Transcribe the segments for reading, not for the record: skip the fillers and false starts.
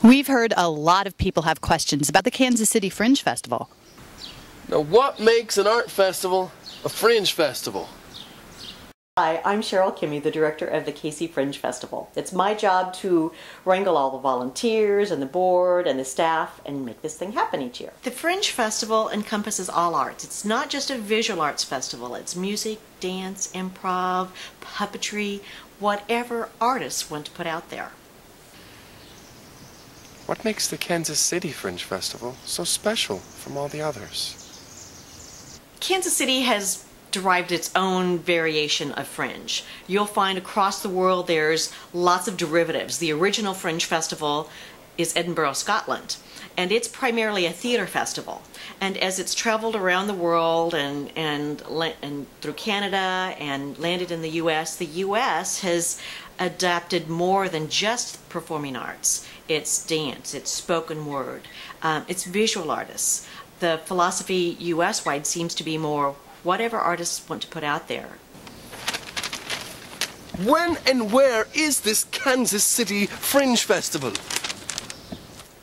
We've heard a lot of people have questions about the Kansas City Fringe Festival. Now, what makes an art festival a fringe festival? Hi, I'm Cheryl Kimmy, the director of the KC Fringe Festival. It's my job to wrangle all the volunteers and the board and the staff and make this thing happen each year. The Fringe Festival encompasses all arts. It's not just a visual arts festival. It's music, dance, improv, puppetry, whatever artists want to put out there. What makes the Kansas City Fringe Festival so special from all the others? Kansas City has derived its own variation of fringe. You'll find across the world there's lots of derivatives. The original Fringe Festival is Edinburgh, Scotland, and it's primarily a theater festival. And as it's traveled around the world and through Canada and landed in the U.S. has adapted more than just performing arts. It's dance, it's spoken word, it's visual artists. The philosophy U.S.-wide seems to be more whatever artists want to put out there. When and where is this Kansas City Fringe Festival?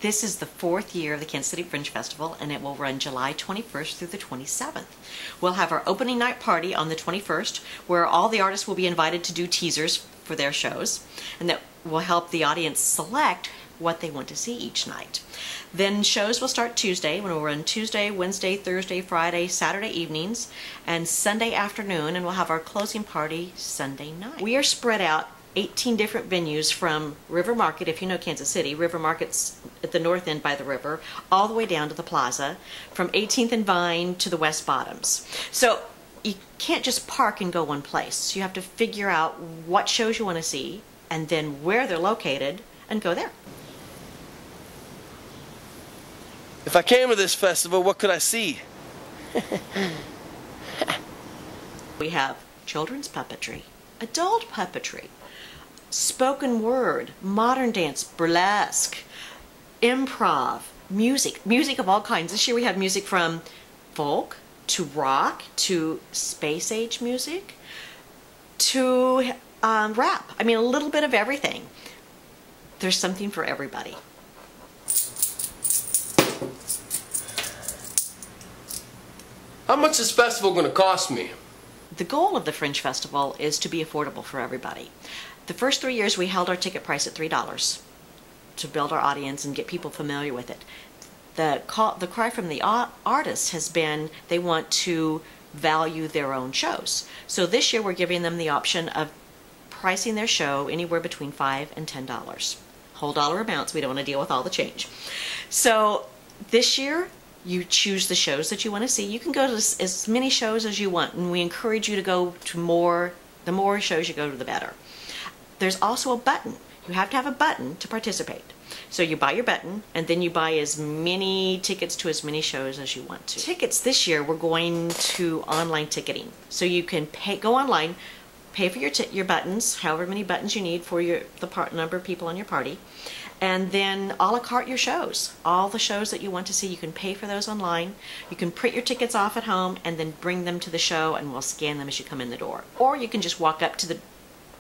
This is the 4th year of the Kansas City Fringe Festival, and it will run July 21st through the 27th. We'll have our opening night party on the 21st, where all the artists will be invited to do teasers for their shows, and that will help the audience select what they want to see each night. Then shows will start Tuesday, when we'll run Tuesday, Wednesday, Thursday, Friday, Saturday evenings, and Sunday afternoon, and we'll have our closing party Sunday night. We are spread out 18 different venues from River Market, if you know Kansas City. River Market's at the north end by the river, all the way down to the plaza, from 18th and Vine to the West Bottoms. So you can't just park and go one place. You have to figure out what shows you want to see, and then where they're located, and go there. If I came to this festival, what could I see? We have children's puppetry, adult puppetry, spoken word, modern dance, burlesque, improv, music of all kinds. This year we have music from folk to rock to space age music to rap. I mean, a little bit of everything. There's something for everybody. How much is this festival going to cost me? The goal of the Fringe Festival is to be affordable for everybody. The first 3 years we held our ticket price at $3 to build our audience and get people familiar with it. The cry from the artists has been they want to value their own shows. So this year we're giving them the option of pricing their show anywhere between $5 and $10. Whole dollar amounts, we don't want to deal with all the change. So this year you choose the shows that you want to see. You can go to as many shows as you want, and we encourage you to go to more. The more shows you go to, the better. There's also a button. You have to have a button to participate. So you buy your button, and then you buy as many tickets to as many shows as you want to. Tickets this year, we're going to online ticketing. So you can go online, pay for your buttons, however many buttons you need for the number of people on your party, and then a la carte your shows. All the shows that you want to see, you can pay for those online. You can print your tickets off at home and then bring them to the show, and we'll scan them as you come in the door. Or you can just walk up to the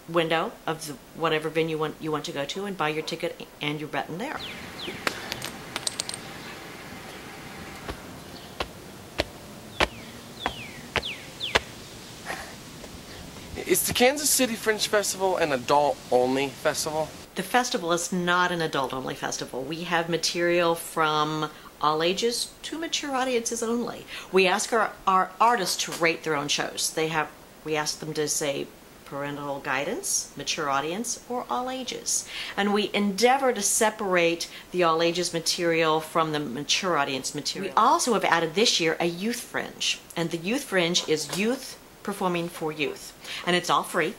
window of whatever venue you want to go to and buy your ticket and your button there. Is the Kansas City Fringe Festival an adult-only festival? The festival is not an adult-only festival. We have material from all ages to mature audiences only. We ask our artists to rate their own shows. We ask them to say parental guidance, mature audience, or all ages. And we endeavor to separate the all ages material from the mature audience material. We also have added this year a youth fringe. And the youth fringe is youth performing for youth. And it's all free.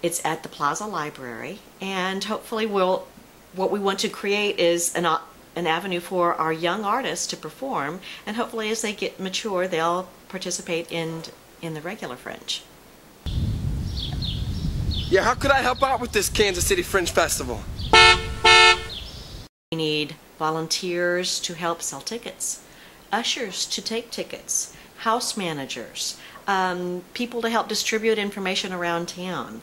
It's at the Plaza Library, and hopefully what we want to create is an avenue for our young artists to perform, and hopefully as they get mature they'll participate in the regular Fringe. Yeah, how could I help out with this Kansas City Fringe Festival? We need volunteers to help sell tickets, ushers to take tickets, house managers, people to help distribute information around town,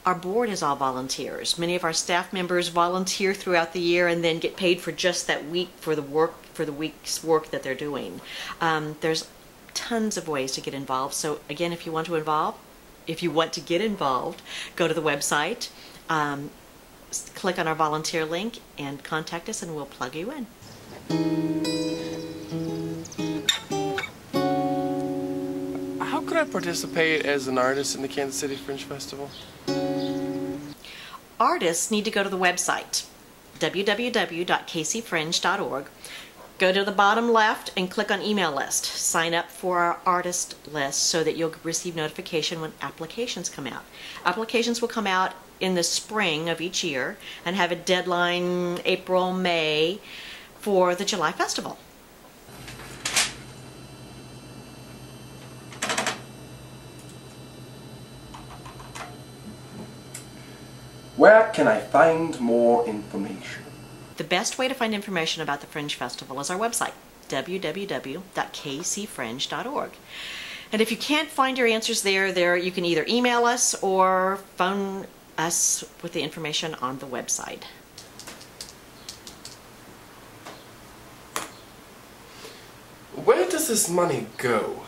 Our board is all volunteers. Many of our staff members volunteer throughout the year and then get paid for just that week for the week's work that they're doing. There's tons of ways to get involved. So again, if you want to get involved, go to the website, click on our volunteer link, and contact us, and we'll plug you in. How could I participate as an artist in the Kansas City Fringe Festival? Artists need to go to the website, www.kcfringe.org. Go to the bottom left and click on email list. Sign up for our artist list so that you'll receive notification when applications come out. Applications will come out in the spring of each year and have a deadline April, May for the July Festival. Where can I find more information? The best way to find information about the Fringe Festival is our website, www.kcfringe.org. And if you can't find your answers there you can either email us or phone us with the information on the website. Where does this money go?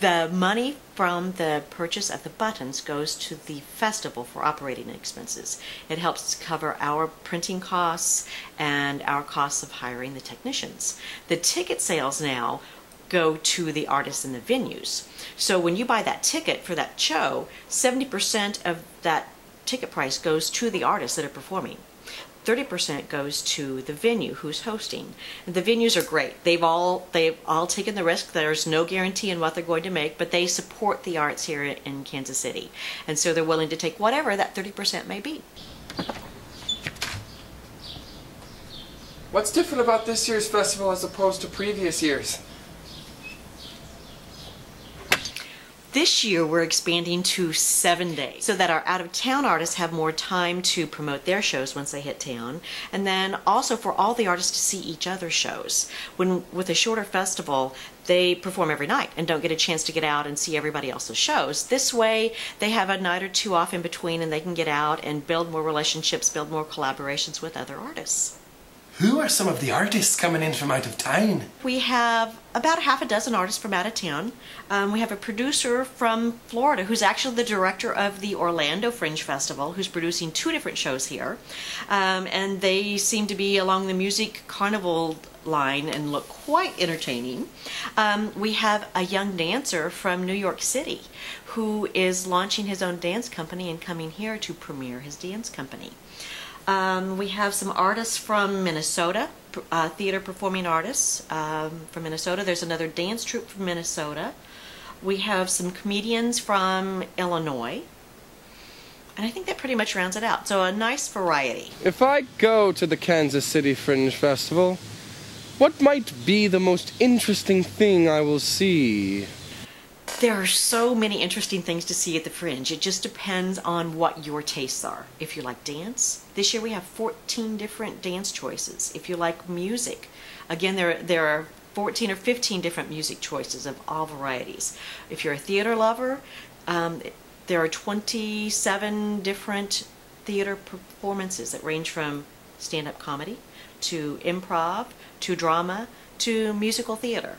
The money from the purchase of the buttons goes to the festival for operating expenses. It helps cover our printing costs and our costs of hiring the technicians. The ticket sales now go to the artists and the venues. So when you buy that ticket for that show, 70% of that ticket price goes to the artists that are performing. 30% goes to the venue who's hosting. The venues are great. They've all taken the risk. There's no guarantee in what they're going to make, but they support the arts here in Kansas City. And so they're willing to take whatever that 30% may be. What's different about this year's festival as opposed to previous years? This year we're expanding to 7 days so that our out-of-town artists have more time to promote their shows once they hit town, and then also for all the artists to see each other's shows. With a shorter festival, they perform every night and don't get a chance to get out and see everybody else's shows. This way they have a night or two off in between and they can get out and build more relationships, build more collaborations with other artists. Who are some of the artists coming in from out of town? We have about half a dozen artists from out of town. We have a producer from Florida who's actually the director of the Orlando Fringe Festival, who's producing 2 different shows here. And they seem to be along the music carnival line and look quite entertaining. We have a young dancer from New York City who is launching his own dance company and coming here to premiere his dance company. We have some artists from Minnesota, theater performing artists from Minnesota. There's another dance troupe from Minnesota. We have some comedians from Illinois. And I think that pretty much rounds it out. So a nice variety. If I go to the Kansas City Fringe Festival, what might be the most interesting thing I will see? There are so many interesting things to see at the Fringe. It just depends on what your tastes are. If you like dance, this year we have 14 different dance choices. If you like music, again, there are 14 or 15 different music choices of all varieties. If you're a theater lover, there are 27 different theater performances that range from stand-up comedy to improv to drama to musical theater.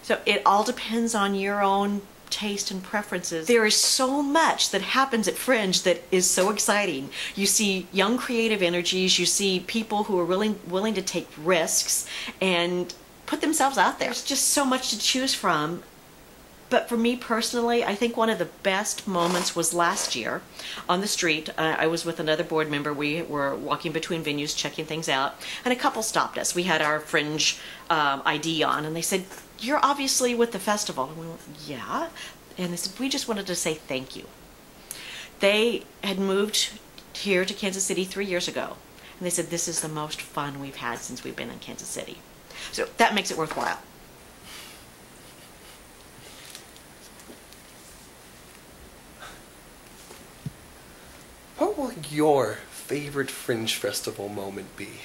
So it all depends on your own taste and preferences. There is so much that happens at Fringe that is so exciting. You see young creative energies, you see people who are willing to take risks and put themselves out there. There's just so much to choose from. But for me personally, I think one of the best moments was last year on the street. I was with another board member. We were walking between venues, checking things out, and a couple stopped us. We had our Fringe ID on, and they said, "You're obviously with the festival." And we went, "Yeah." And they said, "We just wanted to say thank you." They had moved here to Kansas City 3 years ago, and they said, "This is the most fun we've had since we've been in Kansas City." So that makes it worthwhile. What will your favorite Fringe Festival moment be?